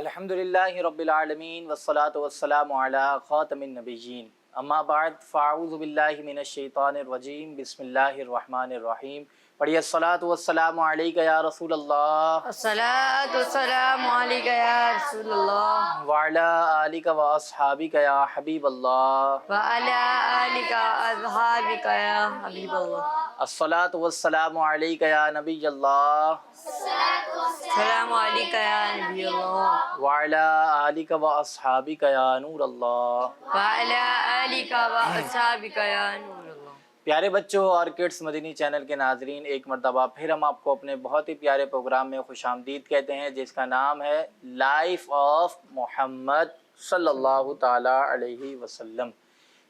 الحمدللہ رب العالمین والصلاة والسلام علی خاتم النبیین اما بعد فاعوذ باللہ من الشیطان الرجیم بسم اللہ الرحمن الرحیم. پڑھیے الصلاۃ والسلام علیک یا رسول اللہ، الصلاۃ والسلام علیک یا رسول اللہ، وعلی آلک و اصحابک یا حبیب اللہ، وعلی آلک واصحابک یا حبیب اللہ. الصلاۃ والسلام علیک یا نبی اللہ، السلام علیک یا نبی اللہ، وعلی آلک و اصحابک یا نور اللہ. وعلی آلک واصحابک یا نور اللہ. پیارے بچوں اور کڈس مدنی چینل کے ناظرین، ایک مرتبہ پھر ہم آپ کو اپنے بہت ہی پیارے پروگرام میں خوش آمدید کہتے ہیں، جس کا نام ہے لائف آف محمد صلی اللہ تعالیٰ علیہ وسلم.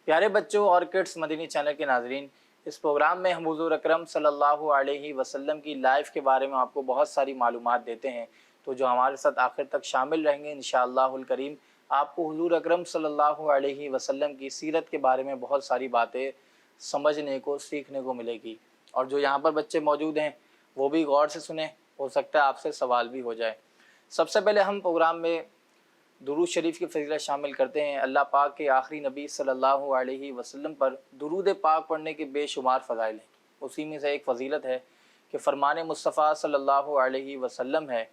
پیارے بچوں اور کڈس مدنی چینل کے ناظرین، اس پروگرام میں ہم حضور اکرم صلی اللہ علیہ وسلم کی لائف کے بارے میں آپ کو بہت ساری معلومات دیتے ہیں، تو جو ہمارے ساتھ آخر تک شامل رہیں گے انشاءاللہ الکریم، آپ کو حضور اکرم صلی اللہ علیہ وسلم کی سیرت کے بارے میں بہت ساری باتیں سمجھنے کو، سیکھنے کو ملے گی. اور جو یہاں پر بچے موجود ہیں وہ بھی غور سے سنیں، ہو سکتا ہے آپ سے سوال بھی ہو جائے. سب سے پہلے ہم پروگرام میں درود شریف کی فضیلت شامل کرتے ہیں. اللہ پاک کے آخری نبی صلی اللہ علیہ وسلم پر درود پاک پڑھنے کے بے شمار فضائل ہیں. اسی میں سے ایک فضیلت ہے کہ فرمان مصطفیٰ صلی اللہ علیہ وسلم ہے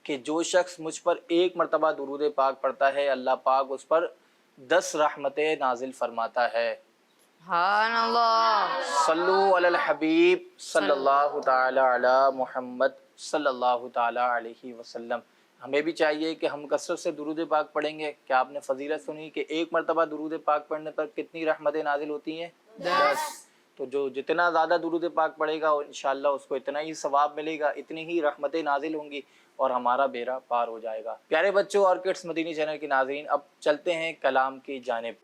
کہ جو شخص مجھ پر ایک مرتبہ درود پاک پڑھتا ہے، اللہ پاک اس پر 10 رحمتیں نازل فرماتا ہے. سبحان اللہ. صلو علی الحبیب صلی اللہ تعالی علی محمد صلی اللہ تعالی علیہ وسلم. ہمیں بھی چاہیے کہ ہم کثرت سے درود پاک پڑھیں گے. کیا آپ نے فضیلت سنی کہ ایک مرتبہ درود پاک پڑھنے پر کتنی رحمتیں نازل ہوتی ہیں؟ 10. تو جو جتنا زیادہ درود پاک پڑھے گا انشاءاللہ اس کو اتنا ہی ثواب ملے گا، اتنی ہی رحمتیں نازل ہوں گی اور ہمارا بیڑا پار ہو جائے گا. پیارے بچوں اور کڈس مدینی چینل کے ناظرین، اب چلتے ہیں کلام کی جانب.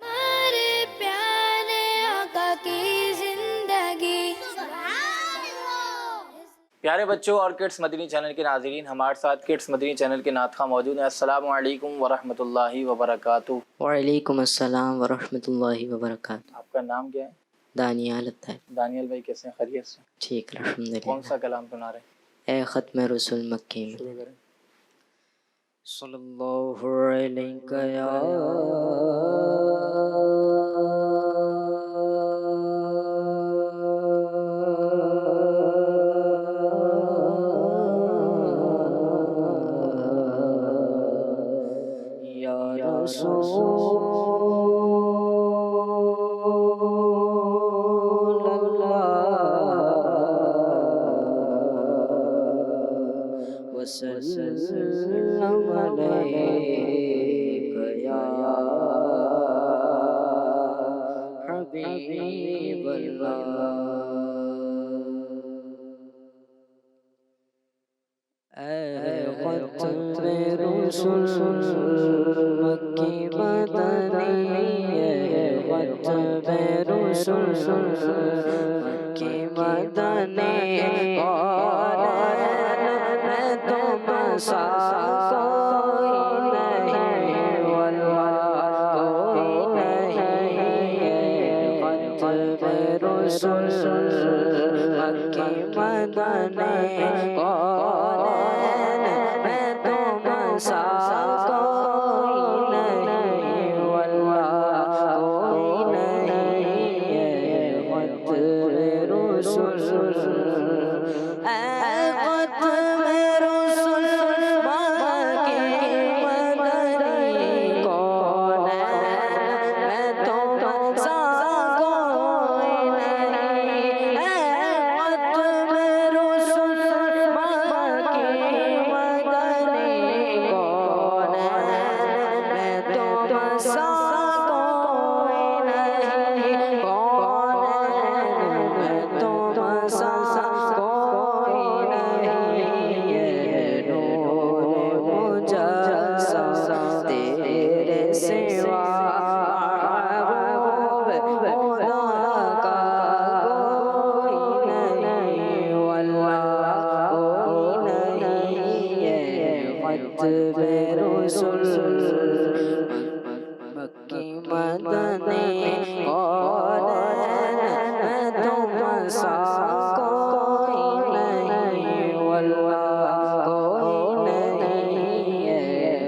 پیارے بچوں اور کڈس مدنی چینل کے ناظرین، ہمارے ساتھ کڈس مدنی چینل کے ناطق موجود ہیں. السلام علیکم ورحمۃ اللہ وبرکاتہ. وعلیکم السلام ورحمۃ اللہ وبرکاتہ. آپ کا نام کیا ہے؟ دانیال الطیب. دانیال بھائی کیسے ہیں؟ خیریت سے؟ ٹھیک الحمدللہ. کون سا کلام سنا رہے ہیں؟ اے ختم رسول مکی میں. شروع کریں. صلی اللہ علیہ یا وسلم علیک یا حبیب اللہ. اے ختم رسول مکی مدنی، اے ختم رسول مکی مدنی، سا کوئی نہیں واللہ کوئی نہیں. ختم رسول مکی مدنی، کونین میں تم سا کوئی نہیں واللہ کوئی نہیں. ختم رسول مکی مدنی، تم سا کوئی نہیں واللہ کوئی نہیں.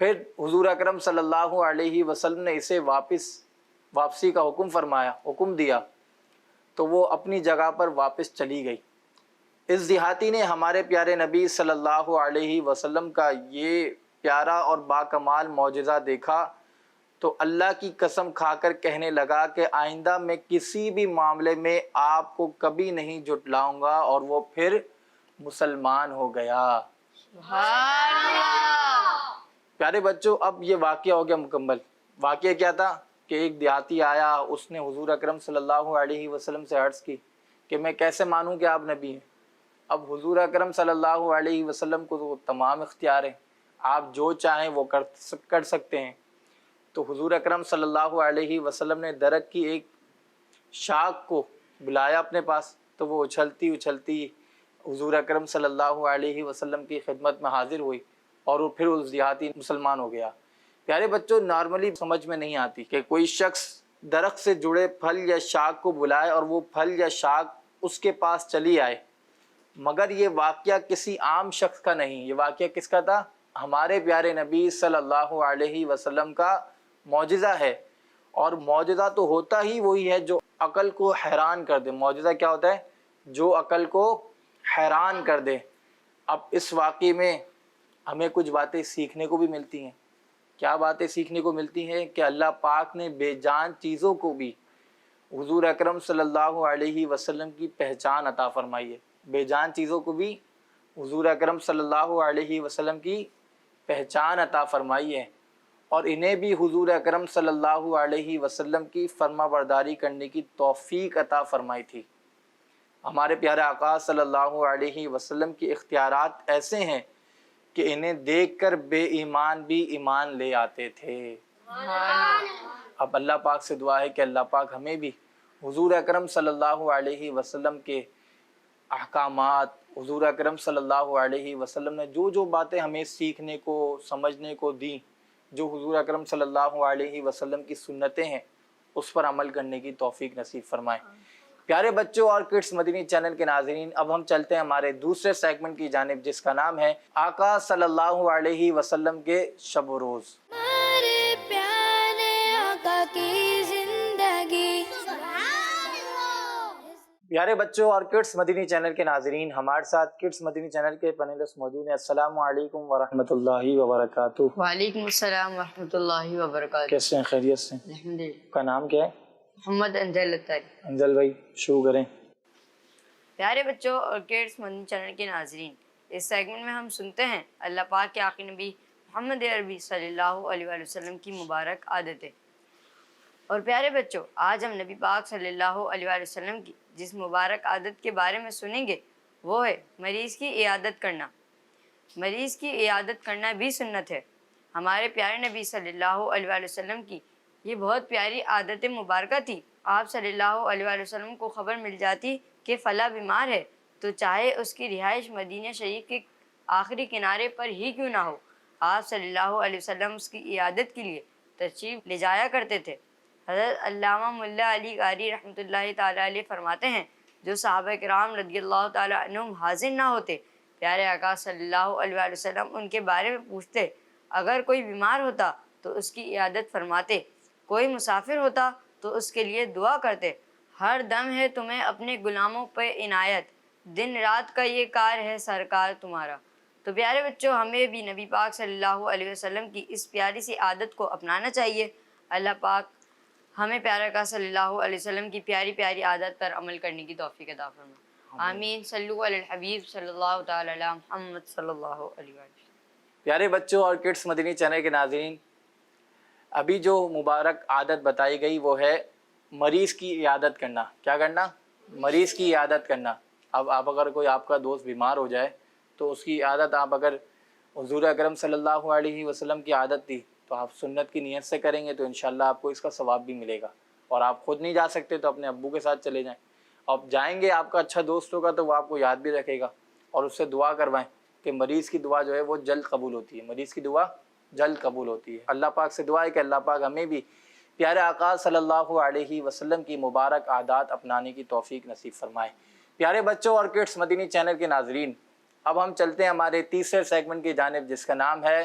پھر حضور اکرم صلی اللہ علیہ وسلم نے اسے واپسی کا حکم دیا تو وہ اپنی جگہ پر واپس چلی گئی۔ اس دیہاتی نے ہمارے پیارے نبی صلی اللہ علیہ وسلم کا یہ پیارا اور باکمال معجزہ دیکھا تو اللہ کی قسم کھا کر کہنے لگا کہ آئندہ میں کسی بھی معاملے میں آپ کو کبھی نہیں جھٹلاؤں گا، اور وہ پھر مسلمان ہو گیا۔ سبحان اللہ۔ پیارے بچوں، اب یہ واقعہ ہو گیا مکمل۔ واقعہ کیا تھا کہ ایک دیہاتی آیا، اس نے حضور اکرم صلی اللہ علیہ وسلم سے عرض کی کہ میں کیسے مانوں کہ آپ نبی ہیں۔ اب حضور اکرم صلی اللہ علیہ وسلم کو تو تمام اختیار ہیں، آپ جو چاہیں وہ کر سکتے ہیں۔ تو حضور اکرم صلی اللہ علیہ وسلم نے درخت کی ایک شاخ کو بلایا اپنے پاس، تو وہ اچھلتی اچھلتی حضور اکرم صلی اللہ علیہ وسلم کی خدمت میں حاضر ہوئی، اور وہ پھر اس دیہاتی مسلمان ہو گیا۔ پیارے بچوں، نارملی سمجھ میں نہیں آتی کہ کوئی شخص درخت سے جڑے پھل یا شاخ کو بلائے اور وہ پھل یا شاخ اس کے پاس چلی آئے، مگر یہ واقعہ کسی عام شخص کا نہیں، یہ واقعہ کس کا تھا؟ ہمارے پیارے نبی صلی اللہ علیہ وسلم کا معجزہ ہے۔ اور معجزہ تو ہوتا ہی وہی ہے جو عقل کو حیران کر دے۔ معجزہ کیا ہوتا ہے؟ جو عقل کو حیران کر دے۔ اب اس واقعے میں ہمیں کچھ باتیں سیکھنے کو بھی ملتی ہیں۔ کیا باتیں سیکھنے کو ملتی ہیں؟ کہ اللہ پاک نے بے جان چیزوں کو بھی حضور اکرم صلی اللہ علیہ وسلم کی پہچان عطا فرمائی ہے۔ بے جان چیزوں کو بھی حضور اکرم صلی اللہ علیہ وسلم کی پہچان عطا فرمائی ہے، اور انہیں بھی حضور اکرم صلی اللہ علیہ وسلم کی فرما برداری کرنے کی توفیق عطا فرمائی تھی۔ ہمارے پیارے آقا صلی اللہ علیہ وسلم کے اختیارات ایسے ہیں کہ انہیں دیکھ کر بے ایمان بھی ایمان لے آتے تھے۔ اب اللہ پاک سے دعا ہے کہ اللہ پاک ہمیں بھی حضور اکرم صلی اللہ علیہ وسلم کے احکامات، حضور اکرم صلی اللہ علیہ وسلم نے جو جو باتیں ہمیں سیکھنے کو سمجھنے کو دیں، جو حضور اکرم صلی اللہ علیہ وسلم کی سنتیں ہیں، اس پر عمل کرنے کی توفیق نصیب فرمائے۔ پیارے بچوں اور کڈس مدنی چینل کے ناظرین، اب ہم چلتے ہیں ہمارے دوسرے سیگمنٹ کی جانب، جس کا نام ہے آقا صلی اللہ علیہ وسلم کے شب و روز۔ ہمارے پیارے آقا کی زندگی۔ پیارے بچوں اور کڈس مدنی چینل کے ناظرین، ہمارے ساتھ کڈس مدنی چینل کے پینلسٹ موجود ہیں۔ السلام علیکم ورحمۃ اللہ وبرکاتہ۔ وعلیکم السلام ورحمۃ اللہ وبرکاتہ۔ کیسے ہیں؟ خیریت سے؟ الحمدللہ۔ کا نام کیا ہے؟ محمد انجل اتاری۔ انجل بھائی شروع کریں۔ پیارے بچوں اور کڈس مدنی چینل کے ناظرین، اس سیگمنٹ میں ہم سنتے ہیں اللہ پاک کے آقا نبی محمد عربی صلی اللہ علیہ وآلہ وسلم کی مبارک عادتیں۔ اور پیارے بچوں، آج ہم نبی پاک صلی اللہ علیہ وآلہ وسلم کی جس مبارک عادت کے بارے میں سنیں گے وہ ہے مریض کی عیادت کرنا۔ مریض کی عیادت کرنا بھی سنت ہے۔ ہمارے پیارے نبی صلی اللہ علیہ وآلہ وسلم کی یہ بہت پیاری عادت مبارکہ تھی۔ آپ صلی اللہ علیہ وآلہ وسلم کو خبر مل جاتی کہ فلاں بیمار ہے تو چاہے اس کی رہائش مدینہ شریف کے آخری کنارے پر ہی کیوں نہ ہو، آپ صلی اللہ علیہ وسلم اس کی عیادت کے لیے تشریف لے جایا کرتے تھے۔ حضرت علامہ ملا علی قاری رحمۃ اللہ تعالیٰ علیہ فرماتے ہیں، جو صحابہ کرام رضی اللہ تعالیٰ عنہم حاضر نہ ہوتے، پیارے آقا صلی اللہ علیہ وآلہ وسلم ان کے بارے میں پوچھتے۔ اگر کوئی بیمار ہوتا تو اس کی عیادت فرماتے، کوئی مسافر ہوتا تو اس کے لیے دعا کرتے۔ ہر دم ہے تمہیں اپنے غلاموں پہ عنایت، دن رات کا یہ کار ہے سرکار تمہارا۔ تو پیارے بچوں، ہمیں بھی نبی پاک صلی اللہ علیہ وسلم کی اس پیاری سی عادت کو اپنانا چاہیے۔ اللہ پاک ہمیں پیارے آقا صلی اللہ علیہ وسلم کی پیاری پیاری عادت پر عمل کرنے کی توفیق عطا فرمائے۔ آمین۔ صلو علی الحبیب صلی اللہ تعالی علی محمد صلی اللہ علیہ وسلم۔ پیارے بچوں اور کڈس مدنی چینل کے ناظرین، ابھی جو مبارک عادت بتائی گئی وہ ہے مریض کی عیادت کرنا۔ کیا کرنا؟ مریض کی عیادت کرنا۔ اب آپ اگر کوئی آپ کا دوست بیمار ہو جائے تو اس کی عادت آپ اگر حضور اکرم صلی اللہ علیہ وسلم کی عادت تھی تو آپ سنت کی نیت سے کریں گے تو انشاءاللہ آپ کو اس کا ثواب بھی ملے گا۔ اور آپ خود نہیں جا سکتے تو اپنے ابو کے ساتھ چلے جائیں، اب جائیں گے آپ کا اچھا دوست ہوگا تو وہ آپ کو یاد بھی رکھے گا، اور اس سے دعا کروائیں کہ مریض کی دعا جو ہے وہ جلد قبول ہوتی ہے، مریض کی دعا جلد قبول ہوتی ہے۔ اللہ پاک سے دعا ہے کہ اللہ پاک ہمیں بھی پیارے آقا صلی اللہ علیہ وسلم کی مبارک عادات اپنانے کی توفیق نصیب فرمائے۔ پیارے بچوں اور کڈس مدنی چینل کے ناظرین، اب ہم چلتے ہیں ہمارے تیسرے سیگمنٹ کی جانب، جس کا نام ہے